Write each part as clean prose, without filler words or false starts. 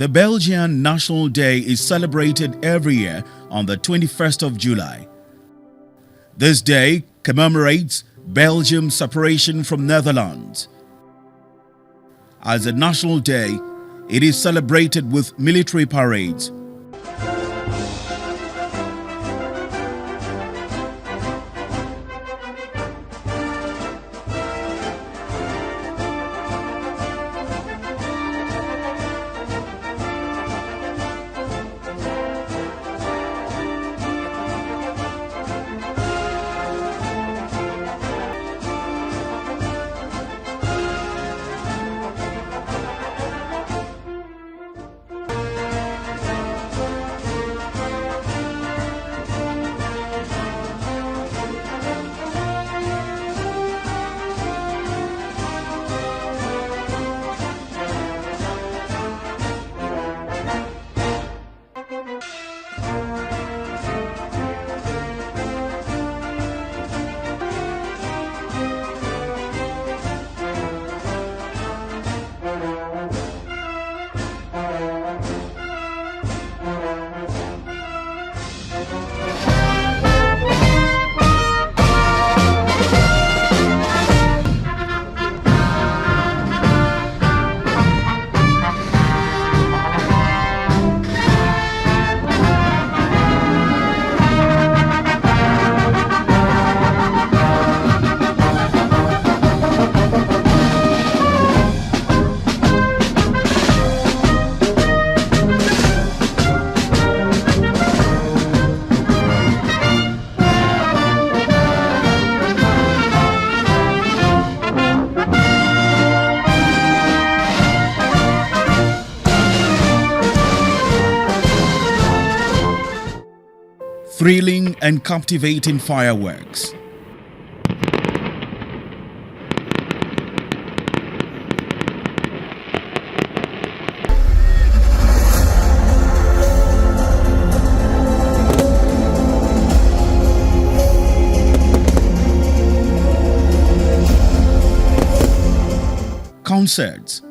The Belgian National Day is celebrated every year on the 21st of July. This day commemorates Belgium's separation from Netherlands. As a national day, it is celebrated with military parades. Thrilling and captivating fireworks. Concerts.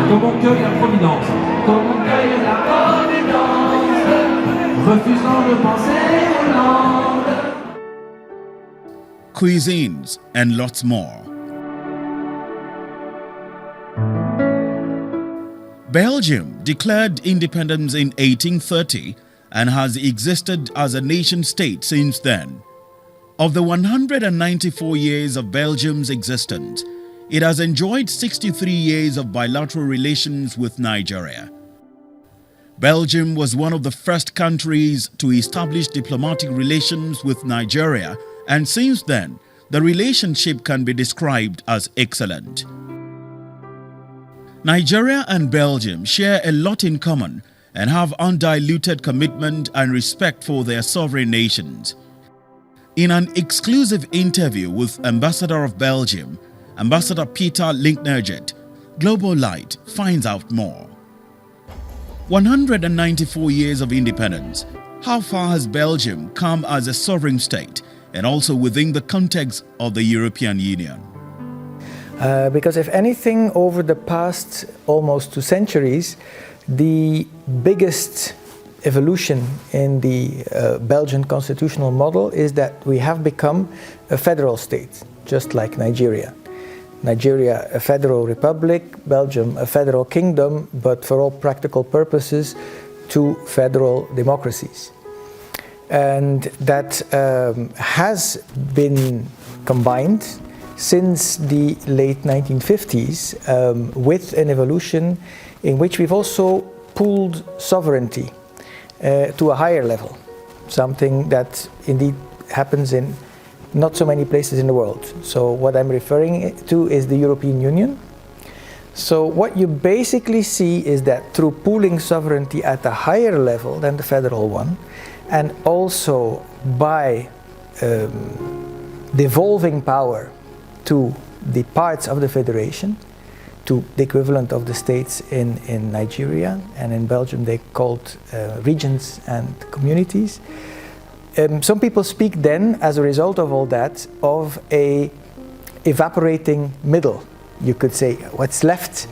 Comme on cueille la providence, comme on cueille la providence, refusant de penser au land. Cuisines and lots more. Belgium declared independence in 1830 and has existed as a nation-state since then. Of the 194 years of Belgium's existence, it has enjoyed 63 years of bilateral relations with Nigeria. Belgium was one of the first countries to establish diplomatic relations with Nigeria, and since then, the relationship can be described as excellent. Nigeria and Belgium share a lot in common and have undiluted commitment and respect for their sovereign nations. In an exclusive interview with Ambassador of Belgium, Ambassador Peter Linknerjet, Global Light finds out more. 194 years of independence. How far has Belgium come as a sovereign state and also within the context of the European Union? Because if anything, over the past almost 2 centuries, the biggest evolution in the Belgian constitutional model is that we have become a federal state, just like Nigeria. Nigeria a federal republic, Belgium a federal kingdom, but for all practical purposes, 2 federal democracies. And that has been combined since the late 1950s with an evolution in which we've also pooled sovereignty to a higher level, something that indeed happens in not so many places in the world. So what I'm referring to is the European Union. So what you basically see is that through pooling sovereignty at a higher level than the federal one, and also by devolving power to the parts of the federation, to the equivalent of the states in Nigeria, and in Belgium they called regions and communities. Some people speak then, as a result of all that, of a evaporating middle. You could say what's left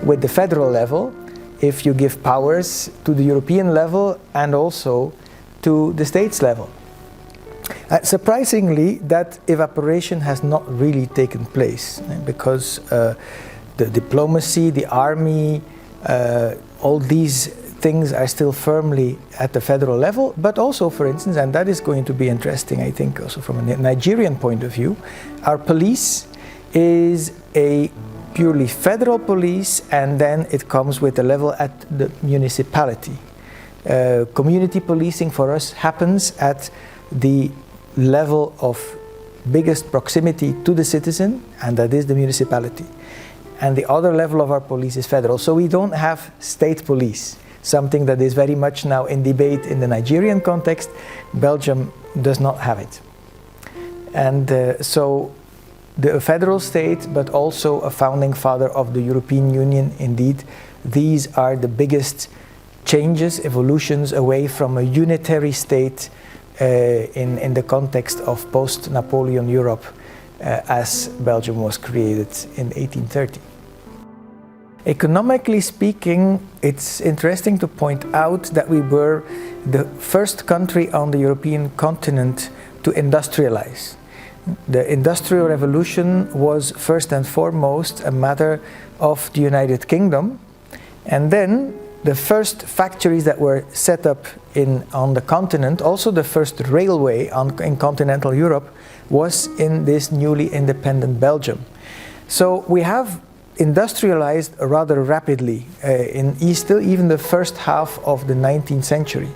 with the federal level if you give powers to the European level and also to the states level. Surprisingly, that evaporation has not really taken place because the diplomacy, the army, all these things are still firmly at the federal level, but also, for instance, and that is going to be interesting, I think, also from a Nigerian point of view, our police is a purely federal police, and then it comes with a level at the municipality. Community policing for us happens at the level of biggest proximity to the citizen, and that is the municipality. And the other level of our police is federal. So we don't have state police, something that is very much now in debate in the Nigerian context. Belgium does not have it. And so the federal state, but also a founding father of the European Union, indeed, these are the biggest changes, evolutions away from a unitary state in the context of post-Napoleon Europe as Belgium was created in 1830. Economically speaking, it's interesting to point out that we were the first country on the European continent to industrialize. The Industrial Revolution was first and foremost a matter of the United Kingdom, and then the first factories that were set up on the continent, also the first railway in continental Europe, was in this newly independent Belgium. So we have industrialized rather rapidly in even the first half of the 19th century.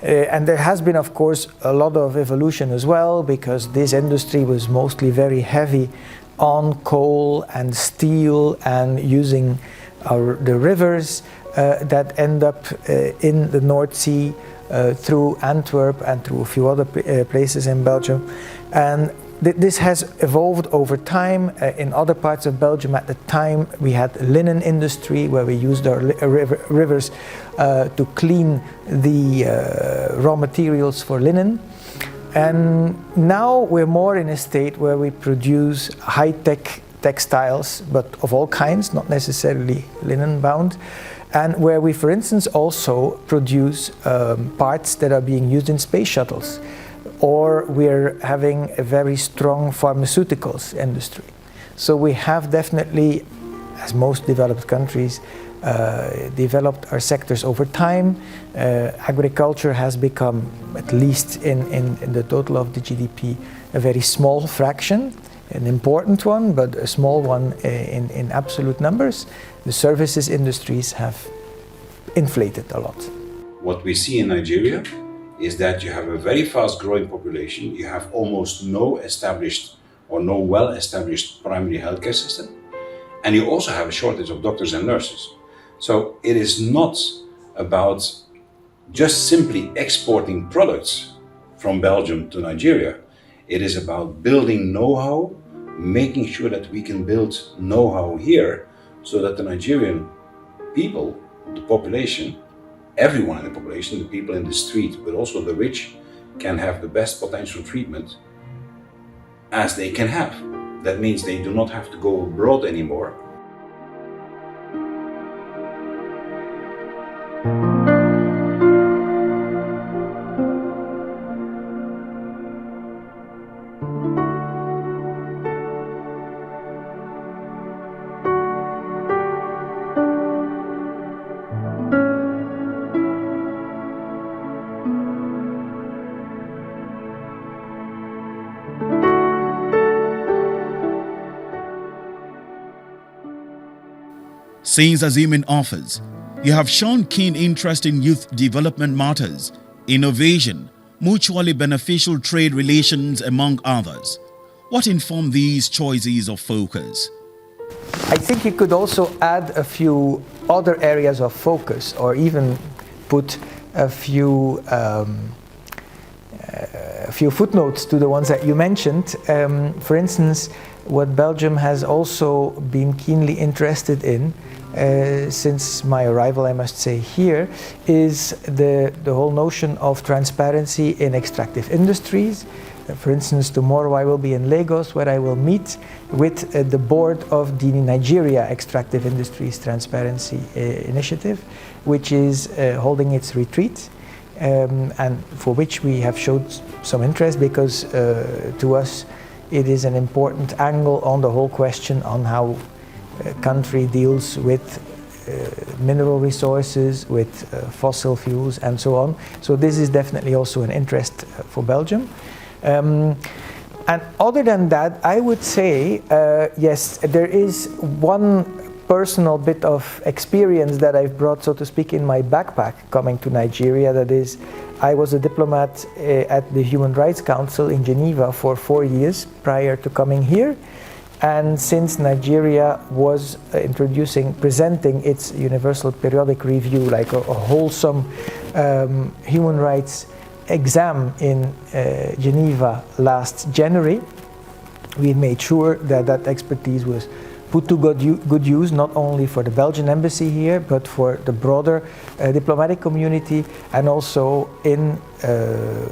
And there has been, of course, a lot of evolution as well, because this industry was mostly very heavy on coal and steel and using the rivers that end up in the North Sea through Antwerp and through a few other places in Belgium. And this has evolved over time. In other parts of Belgium at the time we had linen industry where we used our rivers to clean the raw materials for linen. And now we're more in a state where we produce high-tech textiles, but of all kinds, not necessarily linen-bound, and where we, for instance, also produce parts that are being used in space shuttles, or we're having a very strong pharmaceuticals industry. So we have definitely, as most developed countries, developed our sectors over time. Agriculture has become, at least in the total of the GDP, a very small fraction, an important one, but a small one in absolute numbers. The services industries have inflated a lot. What we see in Nigeria is that you have a very fast growing population, you have almost no established or no well-established primary healthcare system, and you also have a shortage of doctors and nurses. So it is not about just simply exporting products from Belgium to Nigeria. It is about building know-how, making sure that we can build know-how here so that the Nigerian people, the population, everyone in the population, the people in the street, but also the rich, can have the best potential treatment as they can have. That means they do not have to go abroad anymore. Since assuming office, you have shown keen interest in youth development matters, innovation, mutually beneficial trade relations, among others. What informed these choices of focus? I think you could also add a few other areas of focus, or even put a few footnotes to the ones that you mentioned. For instance, what Belgium has also been keenly interested in since my arrival, I must say, here, is the whole notion of transparency in extractive industries. For instance, tomorrow I will be in Lagos, where I will meet with the board of the Nigeria Extractive Industries Transparency Initiative, which is holding its retreat, and for which we have showed some interest, because to us it is an important angle on the whole question on how a country deals with mineral resources, with fossil fuels, and so on. So this is definitely also an interest for Belgium. And other than that, I would say, yes, there is one personal bit of experience that I've brought, so to speak, in my backpack coming to Nigeria. That is, I was a diplomat at the Human Rights Council in Geneva for 4 years prior to coming here. And since Nigeria was presenting its Universal Periodic Review, like a wholesome human rights exam in Geneva last January, we made sure that that expertise was put to good use, not only for the Belgian embassy here, but for the broader diplomatic community, and also in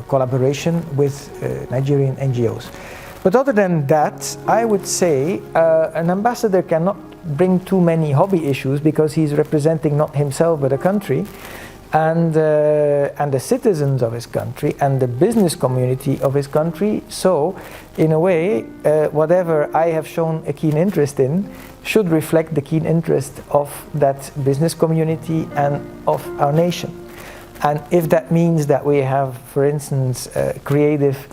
collaboration with Nigerian NGOs. But other than that, I would say an ambassador cannot bring too many hobby issues, because he's representing not himself but a country, and the citizens of his country, and the business community of his country. So, in a way, whatever I have shown a keen interest in should reflect the keen interest of that business community and of our nation. And if that means that we have, for instance, creative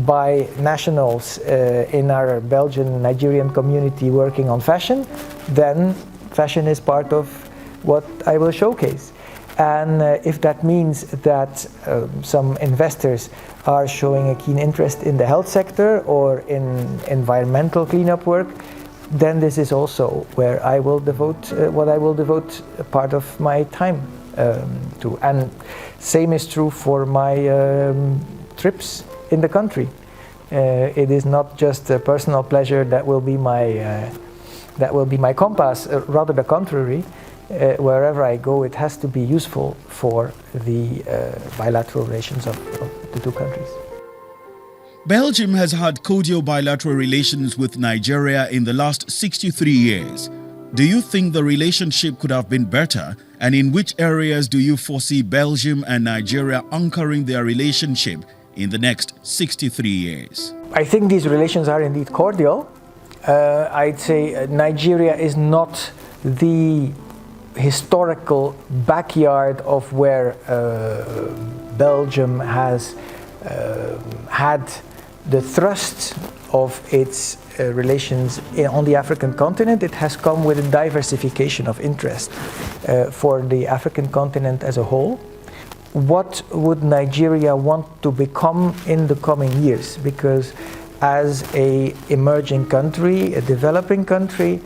bi-nationals in our Belgian Nigerian community working on fashion, then fashion is part of what I will showcase. And if that means that some investors are showing a keen interest in the health sector or in environmental cleanup work, then this is also where I will devote what I will devote a part of my time to. And same is true for my trips in the country. It is not just a personal pleasure that will be my compass. Rather the contrary. Wherever I go, it has to be useful for the bilateral relations of the two countries. Belgium has had cordial bilateral relations with Nigeria in the last 63 years. Do you think the relationship could have been better? And in which areas do you foresee Belgium and Nigeria anchoring their relationship in the next 63 years? I think these relations are indeed cordial. I'd say Nigeria is not the historical backyard of where Belgium has had the thrust of its relations on the African continent. It has come with a diversification of interest for the African continent as a whole. What would Nigeria want to become in the coming years? Because as an emerging country, a developing country,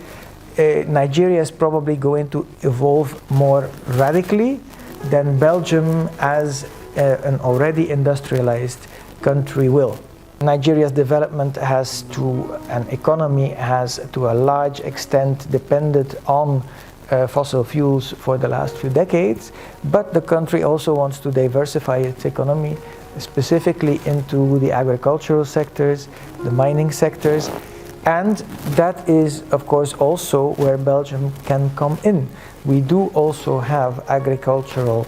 Nigeria is probably going to evolve more radically than Belgium as an already industrialized country will. Nigeria's development and economy has to a large extent depended on fossil fuels for the last few decades, but the country also wants to diversify its economy, specifically into the agricultural sectors, the mining sectors. And that is, of course, also where Belgium can come in. We do also have agricultural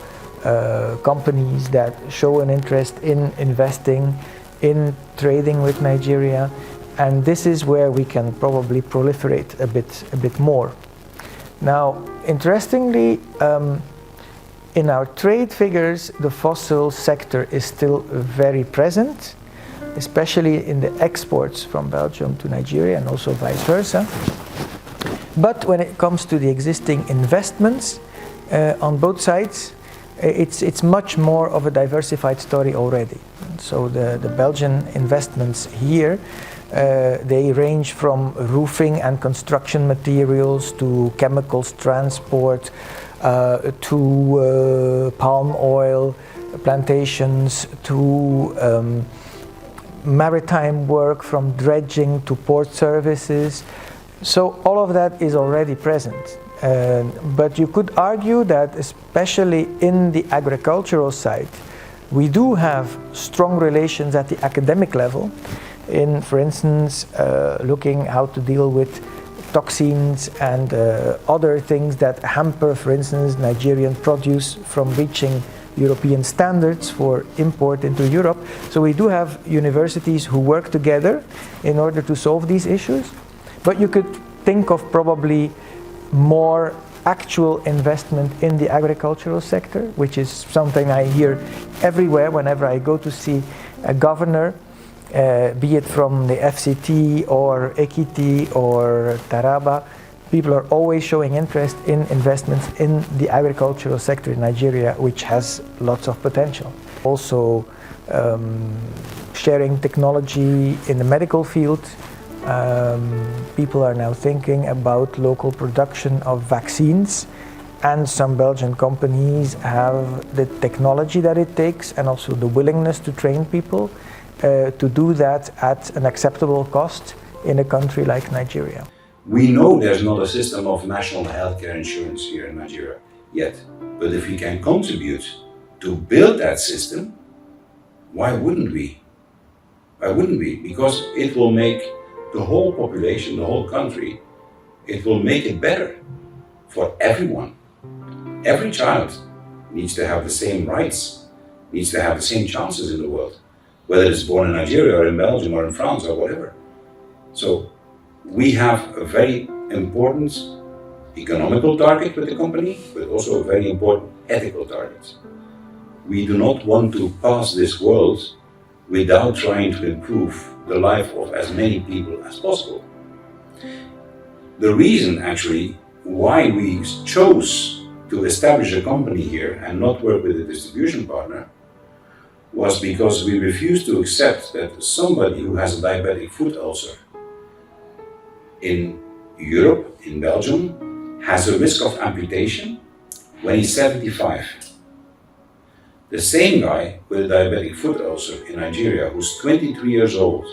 companies that show an interest in investing, in trading with Nigeria, and this is where we can probably proliferate a bit more. Now, interestingly, in our trade figures, the fossil sector is still very present, especially in the exports from Belgium to Nigeria, and also vice versa. But when it comes to the existing investments on both sides, it's much more of a diversified story already. So the Belgian investments here, they range from roofing and construction materials to chemicals transport, to palm oil plantations, to maritime work from dredging to port services. So all of that is already present. But you could argue that especially in the agricultural side, we do have strong relations at the academic level in, for instance, looking how to deal with toxins and other things that hamper, for instance, Nigerian produce from reaching European standards for import into Europe. So we do have universities who work together in order to solve these issues. But you could think of probably more actual investment in the agricultural sector, which is something I hear everywhere whenever I go to see a governor, be it from the FCT or Ekiti or Taraba. People are always showing interest in investments in the agricultural sector in Nigeria, which has lots of potential. Also, sharing technology in the medical field. People are now thinking about local production of vaccines, and some Belgian companies have the technology that it takes and also the willingness to train people to do that at an acceptable cost in a country like Nigeria. We know there's not a system of national healthcare insurance here in Nigeria yet, but if we can contribute to build that system, why wouldn't we? Why wouldn't we? Because it will make the whole population, the whole country, it will make it better for everyone. Every child needs to have the same rights, needs to have the same chances in the world, whether it's born in Nigeria or in Belgium or in France or whatever. So we have a very important economical target with the company, but also a very important ethical target. We do not want to pass this world without trying to improve the life of as many people as possible. The reason actually why we chose to establish a company here and not work with a distribution partner was because we refused to accept that somebody who has a diabetic foot ulcer in Europe, in Belgium, has a risk of amputation when he's 75. The same guy with a diabetic foot ulcer in Nigeria, who's 23 years old,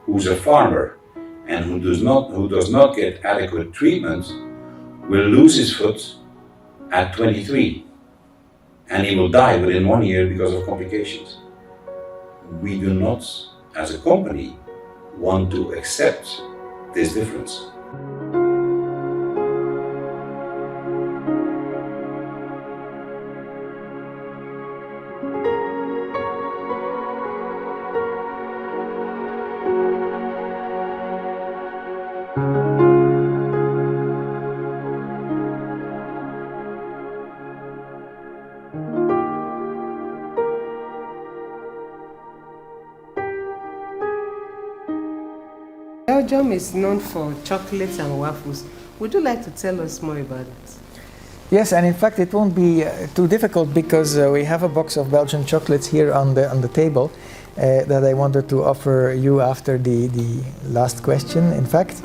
who's a farmer, and who does not get adequate treatment, will lose his foot at 23, and he will die within 1 year because of complications. We do not, as a company, want to accept this difference. Belgium is known for chocolates and waffles. Would you like to tell us more about it? Yes, and in fact it won't be too difficult because we have a box of Belgian chocolates here on the table that I wanted to offer you after the last question. In fact,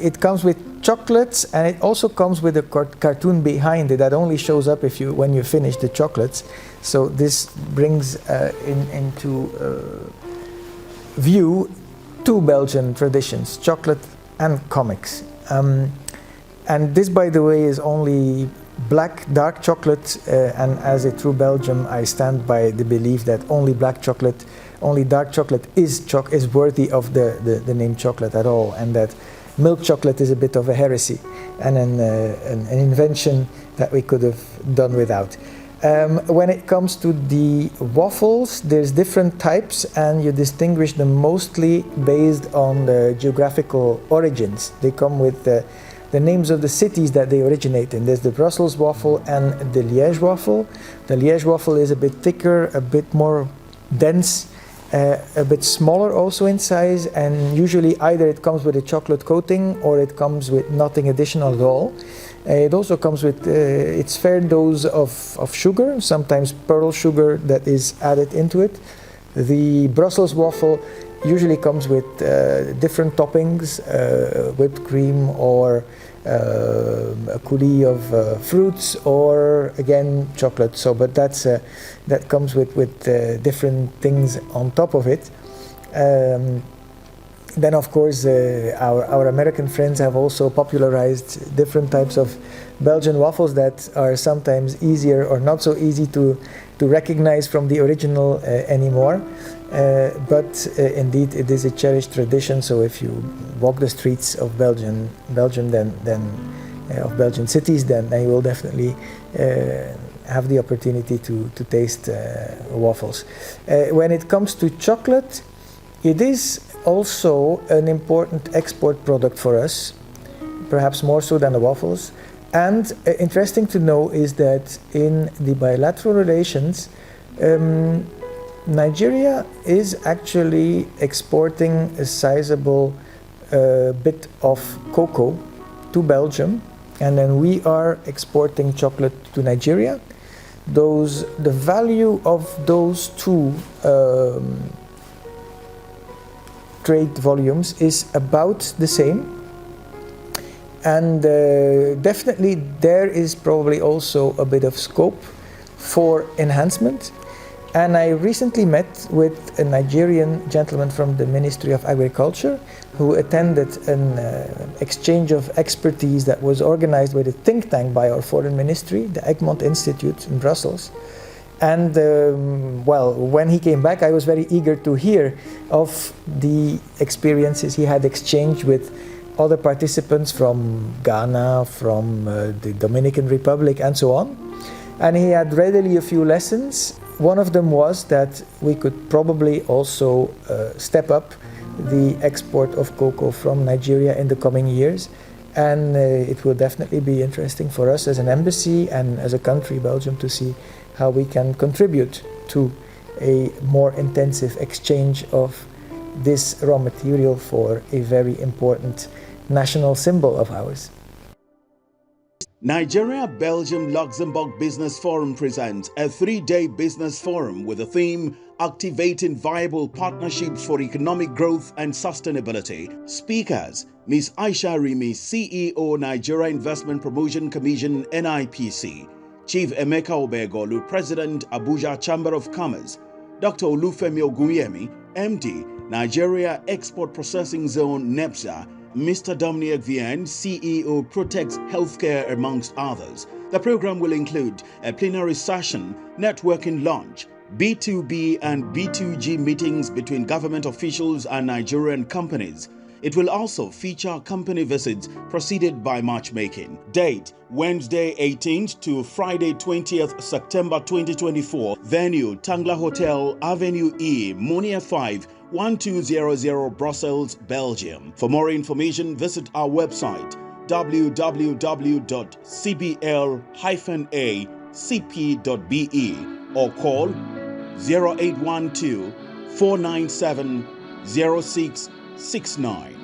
it comes with chocolates, and it also comes with a cartoon behind it that only shows up when you finish the chocolates. So this brings into view two Belgian traditions, chocolate and comics. And this, by the way, is only black dark chocolate, and as a true Belgian, I stand by the belief that only dark chocolate is worthy of the name chocolate at all, and that milk chocolate is a bit of a heresy and an invention that we could have done without. When it comes to the waffles, there's different types, and you distinguish them mostly based on the geographical origins. They come with the names of the cities that they originate in. There's the Brussels waffle and the Liège waffle. The Liège waffle is a bit thicker, a bit more dense, a bit smaller also in size, and usually either it comes with a chocolate coating or it comes with nothing additional at all. It also comes with its fair dose of sugar, sometimes pearl sugar that is added into it. The Brussels waffle usually comes with different toppings, whipped cream or a coulis of fruits, or again chocolate. So, but that comes with different things on top of it. Then, of course, our American friends have also popularized different types of Belgian waffles that are sometimes easier or not so easy to recognize from the original anymore. But indeed, it is a cherished tradition. So if you walk the streets of Belgium, then of Belgian cities, then you will definitely have the opportunity to taste waffles. When it comes to chocolate, it is also an important export product for us, perhaps more so than the waffles. And interesting to know is that in the bilateral relations, Nigeria is actually exporting a sizable bit of cocoa to Belgium, and then we are exporting chocolate to Nigeria. The value of those two trade volumes is about the same. And definitely there is probably also a bit of scope for enhancement. And I recently met with a Nigerian gentleman from the Ministry of Agriculture who attended an exchange of expertise that was organized by the think tank by our foreign ministry, the Egmont Institute in Brussels. And well, when he came back, I was very eager to hear of the experiences he had exchanged with other participants from Ghana, from the Dominican Republic, and so on. And he had readily a few lessons. One of them was that we could probably also step up the export of cocoa from Nigeria in the coming years. And it will definitely be interesting for us as an embassy and as a country, Belgium, to see how we can contribute to a more intensive exchange of this raw material for a very important national symbol of ours. Nigeria-Belgium-Luxembourg Business Forum presents a 3-day business forum with the theme Activating Viable Partnerships for Economic Growth and Sustainability. Speakers: Ms. Aisha Rimi, CEO, Nigeria Investment Promotion Commission, NIPC; Chief Emeka Obegolu, President, Abuja Chamber of Commerce; Dr. Olufemi Ogunyemi, MD, Nigeria Export Processing Zone, NEPSA; Mr. Dominic Vian, CEO, Protex Healthcare, amongst others. The program will include a plenary session, networking lunch, B2B and B2G meetings between government officials and Nigerian companies. It will also feature company visits preceded by matchmaking. Date: Wednesday 18th to Friday 20th September 2024. Venue: Tangla Hotel, Avenue E, Monia 5, 1200 Brussels, Belgium. For more information, visit our website www.cbl-acp.be or call 0812 497 0669.